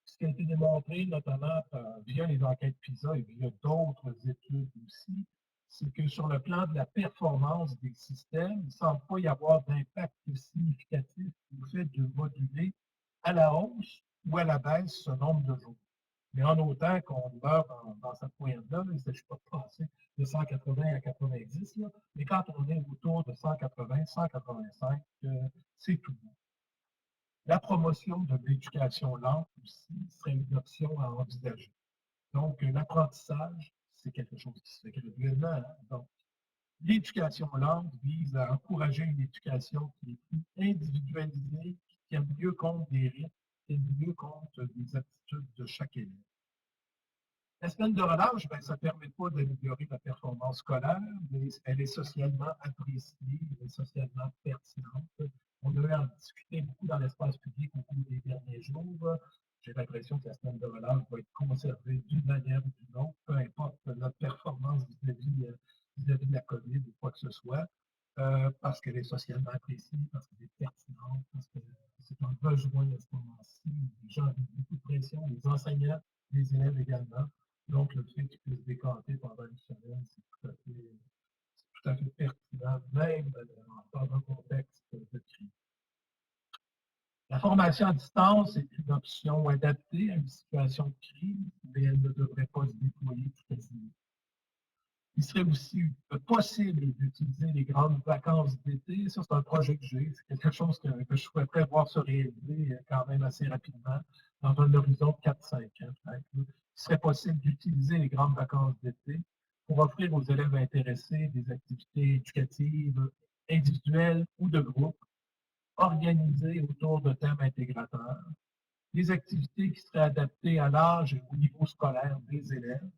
Speaker 1: Ce qui a été démontré notamment via les enquêtes PISA et via d'autres études aussi, c'est que sur le plan de la performance des systèmes, il ne semble pas y avoir d'impact significatif au fait de moduler à la hausse ou à la baisse ce nombre de jours. Mais en autant qu'on demeure dans cette moyenne-là, il ne s'agit pas de passer de 180 à 90, là, mais quand on est autour de 180, 185, c'est tout bon. La promotion de l'éducation lente aussi serait une option à envisager. Donc, l'apprentissage, c'est quelque chose qui se fait graduellement. Hein? Donc, l'éducation lente vise à encourager une éducation qui est plus individualisée, qui tient mieux compte des rythmes, qui tient mieux compte des aptitudes de chaque élève. La semaine de relâche, ça ne permet pas d'améliorer la performance scolaire, mais elle est socialement appréciée, elle est socialement pertinente. On a eu à en discuter beaucoup dans l'espace public au cours des derniers jours. J'ai l'impression que la semaine de relâche va être conservée d'une manière ou d'une autre, peu importe notre performance vis-à-vis de la COVID ou quoi que ce soit, parce qu'elle est socialement appréciée, parce qu'elle est pertinente, parce que c'est un besoin à ce moment-ci. Les gens ont beaucoup de pression, les enseignants, les élèves également. Donc, le fait qu'ils puissent décanter pendant une semaine, c'est tout à fait pertinent, même dans un contexte de crise. La formation à distance est une option adaptée à une situation de crise, mais elle ne devrait pas se déployer tout à fait. Il serait aussi possible d'utiliser les grandes vacances d'été. Ça, c'est un projet que j'ai. C'est quelque chose que je souhaiterais voir se réaliser quand même assez rapidement, dans un horizon de 4-5 ans. Il serait possible d'utiliser les grandes vacances d'été pour offrir aux élèves intéressés des activités éducatives individuelles ou de groupe, organisées autour de thèmes intégrateurs, des activités qui seraient adaptées à l'âge et au niveau scolaire des élèves,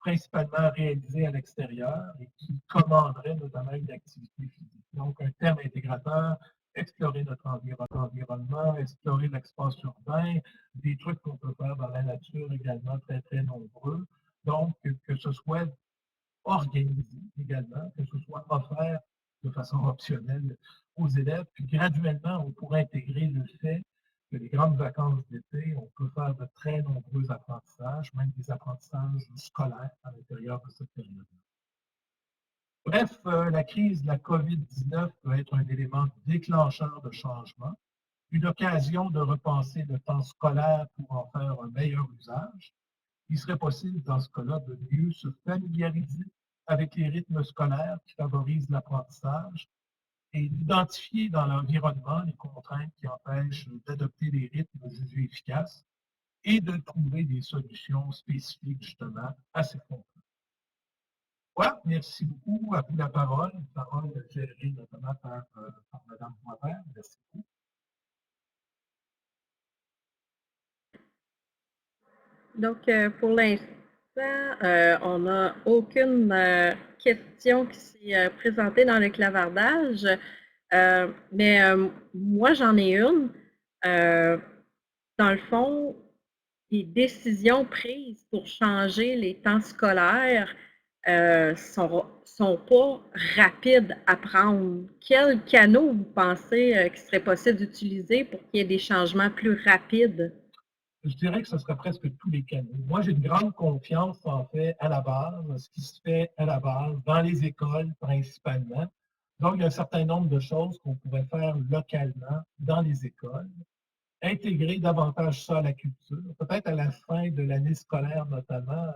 Speaker 1: principalement réalisés à l'extérieur et qui commanderaient notamment une activité physique. Donc, un terme intégrateur, explorer notre environnement, explorer l'espace urbain, des trucs qu'on peut faire dans la nature également très, très nombreux. Donc, que ce soit organisé également, que ce soit offert de façon optionnelle aux élèves. Puis graduellement, on pourrait intégrer le fait que les grandes vacances d'été, on peut faire de très nombreux apprentissages, même des apprentissages scolaires à l'intérieur de cette période-là. Bref, la crise de la COVID-19 peut être un élément déclencheur de changement, une occasion de repenser le temps scolaire pour en faire un meilleur usage. Il serait possible, dans ce cas-là, de mieux se familiariser avec les rythmes scolaires qui favorisent l'apprentissage et d'identifier dans l'environnement les contraintes qui empêchent d'adopter des rythmes jugés efficaces et de trouver des solutions spécifiques, justement, à ces contraintes. Voilà, merci beaucoup. À vous la parole. La parole gérée notamment par Mme Boisvert. Merci beaucoup.
Speaker 2: Donc, pour l'instant, on n'a aucune question qui s'est présentée dans le clavardage, mais moi, j'en ai une. Dans le fond, les décisions prises pour changer les temps scolaires sont pas rapides à prendre. Quels canaux vous pensez qu'il serait possible d'utiliser pour qu'il y ait des changements plus rapides?
Speaker 1: Je dirais que ce serait presque tous les canaux. Moi, j'ai une grande confiance, en fait, à la base, ce qui se fait à la base, dans les écoles principalement. Donc, il y a un certain nombre de choses qu'on pourrait faire localement dans les écoles, intégrer davantage ça à la culture, peut-être à la fin de l'année scolaire notamment,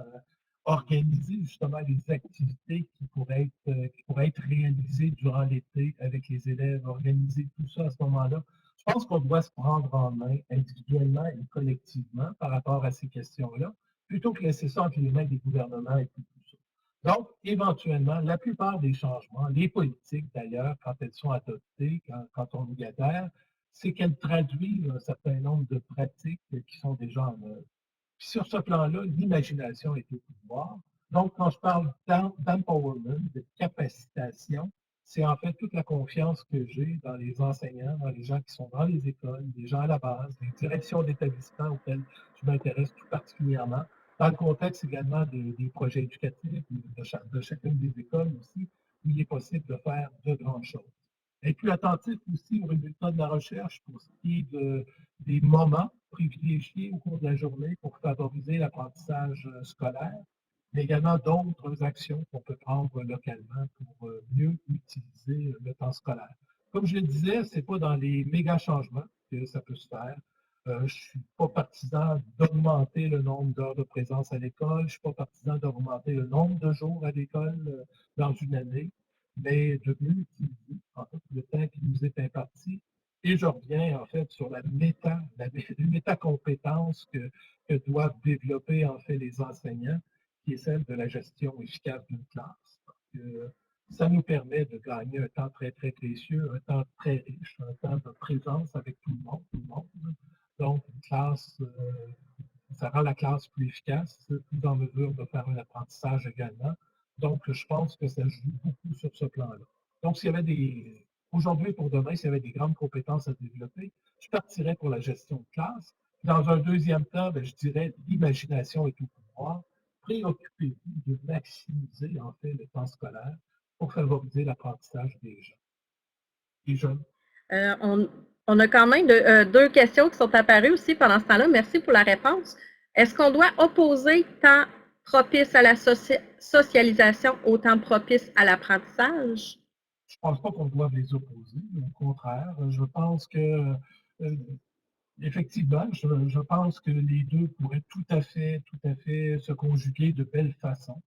Speaker 1: organiser justement les activités qui pourraient être réalisées durant l'été avec les élèves, organiser tout ça à ce moment-là. Je pense qu'on doit se prendre en main individuellement et collectivement par rapport à ces questions-là, plutôt que laisser ça entre les mains des gouvernements et tout ça. Donc, éventuellement, la plupart des changements, les politiques d'ailleurs, quand elles sont adoptées, quand on y adhère, c'est qu'elles traduisent un certain nombre de pratiques qui sont déjà en œuvre. Puis sur ce plan-là, l'imagination est au pouvoir. Donc, quand je parle d'empowerment, de capacitation, c'est en fait toute la confiance que j'ai dans les enseignants, dans les gens qui sont dans les écoles, les gens à la base, les directions d'établissement auxquelles je m'intéresse tout particulièrement, dans le contexte également des projets éducatifs de chacune des écoles aussi, où il est possible de faire de grandes choses. Être plus attentif aussi aux résultats de la recherche pour ce qui est des moments privilégiés au cours de la journée pour favoriser l'apprentissage scolaire, mais également d'autres actions qu'on peut prendre localement pour mieux utiliser le temps scolaire. Comme je le disais, ce n'est pas dans les méga changements que ça peut se faire. Je ne suis pas partisan d'augmenter le nombre d'heures de présence à l'école. Je ne suis pas partisan d'augmenter le nombre de jours à l'école dans une année, mais de mieux utiliser en fait, le temps qui nous est imparti. Et je reviens en fait sur la métacompétence que doivent développer en fait les enseignants, qui est celle de la gestion efficace d'une classe. Parce que ça nous permet de gagner un temps très, très précieux, un temps très riche, un temps de présence avec tout le monde. Donc, une classe, ça rend la classe plus efficace, plus en mesure de faire un apprentissage également. Donc, je pense que ça joue beaucoup sur ce plan-là. Donc, s'il y avait aujourd'hui pour demain, s'il y avait des grandes compétences à développer, je partirais pour la gestion de classe. Dans un deuxième temps, je dirais l'imagination est au pouvoir. Préoccupez-vous de maximiser en fait le temps scolaire pour favoriser l'apprentissage des jeunes.
Speaker 2: On a quand même deux questions qui sont apparues aussi pendant ce temps-là. Merci pour la réponse. Est-ce qu'on doit opposer temps propice à la socialisation au temps propice à l'apprentissage?
Speaker 1: Je ne pense pas qu'on doive les opposer. Au contraire, je pense que effectivement, je pense que les deux pourraient tout à fait se conjuguer de belle façon.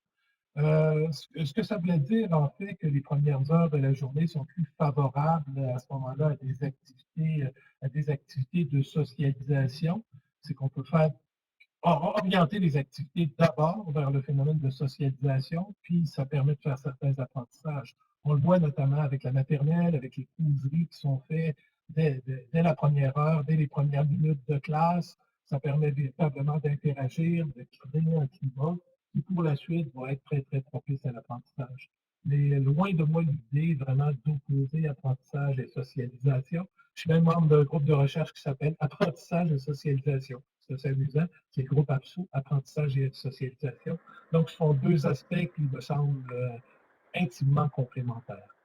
Speaker 1: Ce que ça voulait dire, en fait, que les premières heures de la journée sont plus favorables à ce moment-là à des activités de socialisation. C'est qu'on peut faire orienter les activités d'abord vers le phénomène de socialisation, puis ça permet de faire certains apprentissages. On le voit notamment avec la maternelle, avec les causeries qui sont faites dès la première heure, dès les premières minutes de classe. Ça permet véritablement d'interagir, de créer un climat qui pour la suite va être très, très propice à l'apprentissage. Mais loin de moi l'idée vraiment d'opposer apprentissage et socialisation. Je suis même membre d'un groupe de recherche qui s'appelle Apprentissage et socialisation. C'est amusant, c'est le groupe APSO, Apprentissage et socialisation. Donc, ce sont deux aspects qui me semblent intimement complémentaires.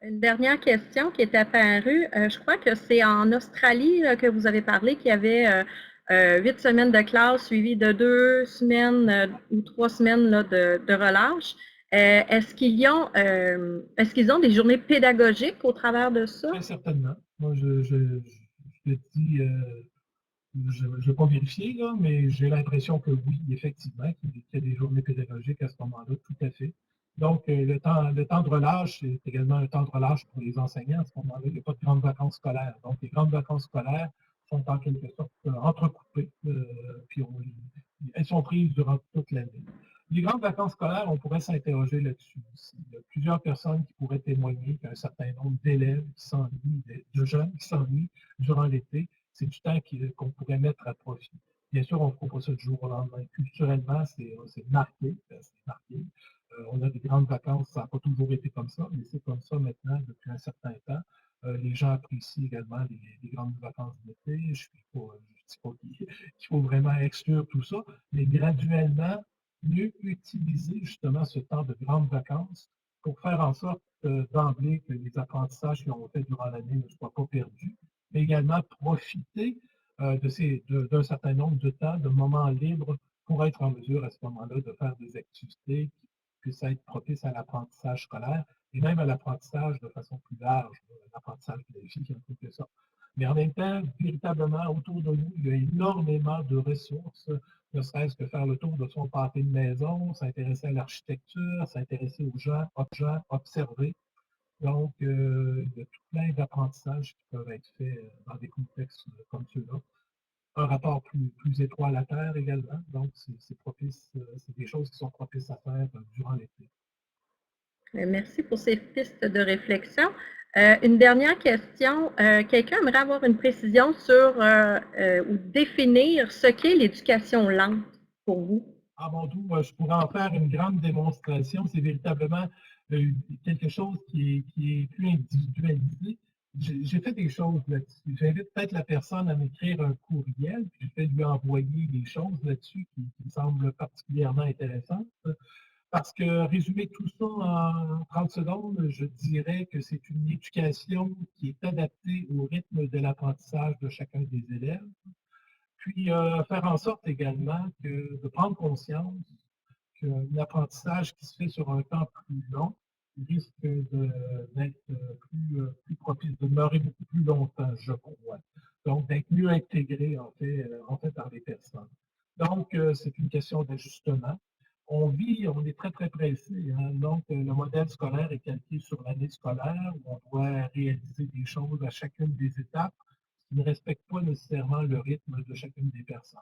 Speaker 2: Une dernière question qui est apparue, je crois que c'est en Australie que vous avez parlé qu'il y avait 8 semaines de classe suivies de 2 semaines ou 3 semaines là, de relâche. Est-ce qu'ils ont des journées pédagogiques au travers de ça?
Speaker 1: Très certainement. Moi, je te dis, je ne vais pas vérifier, là, mais j'ai l'impression que oui, effectivement, qu'il y a des journées pédagogiques à ce moment-là, tout à fait. Donc, le temps de relâche, c'est également un temps de relâche pour les enseignants. À ce moment-là, il n'y a pas de grandes vacances scolaires. Donc, les grandes vacances scolaires sont en quelque sorte entrecoupées, puis elles sont prises durant toute l'année. Les grandes vacances scolaires, on pourrait s'interroger là-dessus aussi. Il y a plusieurs personnes qui pourraient témoigner qu'un certain nombre d'élèves qui s'ennuient, de jeunes qui s'ennuient durant l'été, c'est du temps qu'on pourrait mettre à profit. Bien sûr, on ne fera pas ça du jour au lendemain. Culturellement, c'est marqué. On a des grandes vacances, ça n'a pas toujours été comme ça, mais c'est comme ça maintenant depuis un certain temps. Les gens apprécient également les grandes vacances d'été. Je ne dis pas qu'il faut vraiment exclure tout ça, mais graduellement, mieux utiliser justement ce temps de grandes vacances pour faire en sorte d'emblée que les apprentissages qu'ils ont fait durant l'année ne soient pas perdus, mais également profiter d'un certain nombre de temps, de moments libres pour être en mesure à ce moment-là de faire des activités qui puissent être propices à l'apprentissage scolaire et même à l'apprentissage de façon plus large, l'apprentissage de la vie en quelque sorte. Mais en même temps, véritablement, autour de nous, il y a énormément de ressources, ne serait-ce que faire le tour de son pâté de maison, s'intéresser à l'architecture, s'intéresser aux gens, observer. Donc, il y a tout plein d'apprentissages qui peuvent être faits dans des contextes comme ceux-là. Un rapport plus étroit à la Terre également. Donc, c'est propice, c'est des choses qui sont propices à faire durant l'été.
Speaker 2: Merci pour ces pistes de réflexion. Une dernière question. Quelqu'un aimerait avoir une précision sur ou définir ce qu'est l'éducation lente pour vous?
Speaker 1: À mon tour, je pourrais en faire une grande démonstration. C'est véritablement quelque chose qui est plus individualisé. J'ai fait des choses là-dessus. J'invite peut-être la personne à m'écrire un courriel, puis je vais lui envoyer des choses là-dessus qui me semblent particulièrement intéressantes. Parce que résumer tout ça en 30 secondes, je dirais que c'est une éducation qui est adaptée au rythme de l'apprentissage de chacun des élèves. Puis faire en sorte également de prendre conscience qu'un apprentissage qui se fait sur un temps plus long risque d'être plus propice, de demeurer beaucoup plus longtemps, je crois. Donc, d'être mieux intégré, en fait, par les personnes. Donc, c'est une question d'ajustement. On est très, très pressé. Hein? Donc, le modèle scolaire est calqué sur l'année scolaire où on doit réaliser des choses à chacune des étapes qui ne respectent pas nécessairement le rythme de chacune des personnes.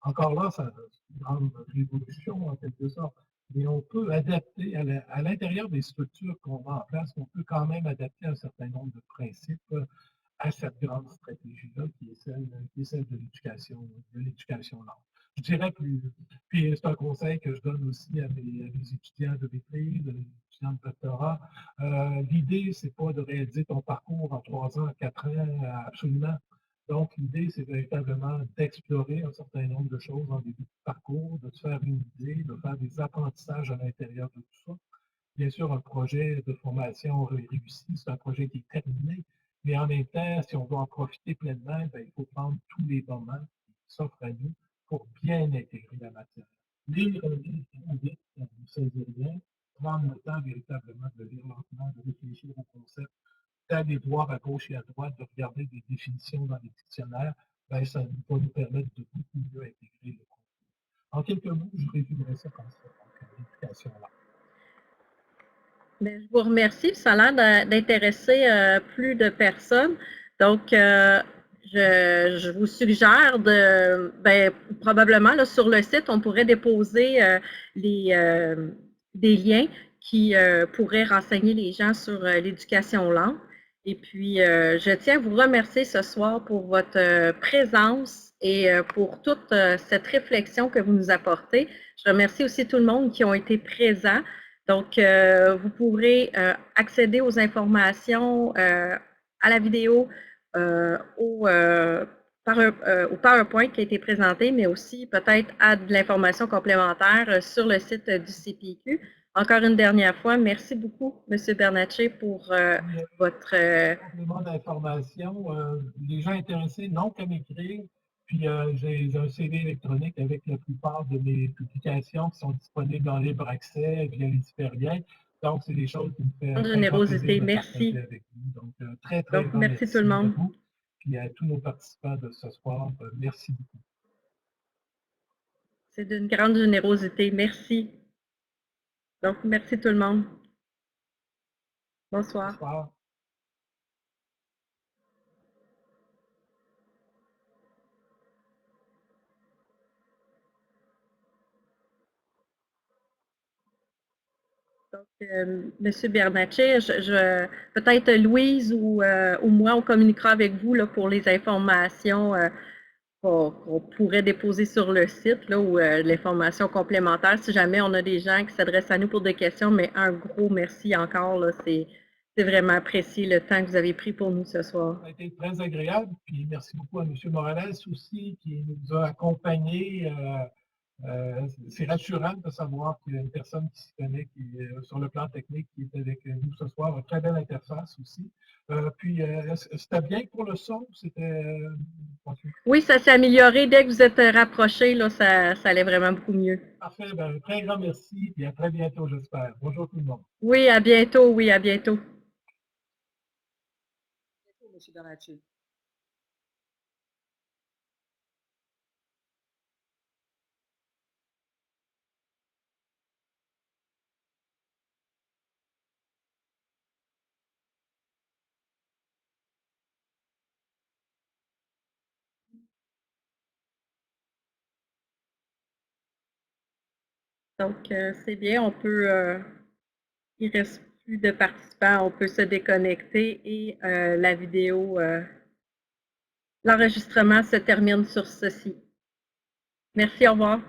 Speaker 1: Encore là, c'est une grande révolution en quelque sorte, mais on peut adapter à l'intérieur des structures qu'on met en place, on peut quand même adapter un certain nombre de principes à cette grande stratégie-là qui est celle de l'éducation langue. Je dirais puis c'est un conseil que je donne aussi à mes étudiants de maîtrise, à mes étudiants de doctorat. L'idée, c'est pas de réaliser ton parcours en 3 ans, 4 ans, absolument. Donc, l'idée, c'est véritablement d'explorer un certain nombre de choses en début de parcours, de se faire une idée, de faire des apprentissages à l'intérieur de tout ça. Bien sûr, un projet de formation réussi, c'est un projet qui est terminé, mais en même temps, si on veut en profiter pleinement, il faut prendre tous les moments qui s'offrent à nous pour bien intégrer la matière. Lire vite, ne saisir rien, prendre le temps véritablement de lire lentement, de réfléchir au concept, d'aller voir à gauche et à droite, de regarder des définitions dans les dictionnaires, ça va nous permettre de beaucoup mieux intégrer le contenu. En quelques mots, je résumerai ça comme ça, donc l'éducation là.
Speaker 2: Bien, je vous remercie. Ça a l'air d'intéresser plus de personnes. Donc, je vous suggère probablement là, sur le site, on pourrait déposer des liens qui pourraient renseigner les gens sur l'éducation langue. Et puis, je tiens à vous remercier ce soir pour votre présence et pour toute cette réflexion que vous nous apportez. Je remercie aussi tout le monde qui ont été présents. Donc, vous pourrez accéder aux informations, à la vidéo, au PowerPoint qui a été présenté, mais aussi peut-être à de l'information complémentaire sur le site du CPQ. Encore une dernière fois, merci beaucoup, M. Bernatchez, pour votre...
Speaker 1: complément d'information. Les gens intéressés n'ont qu'à m'écrire. Puis j'ai un CV électronique avec la plupart de mes publications qui sont disponibles en libre accès via les différents liens. Donc, c'est des choses qui me fait très grand plaisir de partager avec vous. Donc, très grand
Speaker 2: merci tout le monde.
Speaker 1: à vous. Puis à tous nos participants de ce soir, merci beaucoup.
Speaker 2: C'est d'une grande générosité. Merci. Donc, merci tout le monde. Bonsoir.
Speaker 1: Bonsoir.
Speaker 2: Donc, M. Bernatchez, peut-être Louise ou moi, on communiquera avec vous là, pour les informations qu'on pourrait déposer sur le site là, ou l'information complémentaire si jamais on a des gens qui s'adressent à nous pour des questions. Mais un gros merci encore. C'est vraiment apprécié le temps que vous avez pris pour nous ce soir.
Speaker 1: Ça a été très agréable. Puis merci beaucoup à M. Morales aussi qui nous a accompagnés. C'est rassurant de savoir qu'il y a une personne qui s'y connaît, qui sur le plan technique, qui est avec nous ce soir. Une très belle interface aussi. Puis, c'était bien pour le son?
Speaker 2: Oui, ça s'est amélioré. Dès que vous êtes rapprochés, là, ça allait vraiment beaucoup mieux.
Speaker 1: Parfait. Ben, un très grand merci et à très bientôt, j'espère. Bonjour tout le monde.
Speaker 2: Oui, à bientôt. Oui, à bientôt.
Speaker 3: M. Bernatchez.
Speaker 2: Donc, c'est bien, on peut, il ne reste plus de participants, on peut se déconnecter et la vidéo, l'enregistrement se termine sur ceci. Merci, au revoir.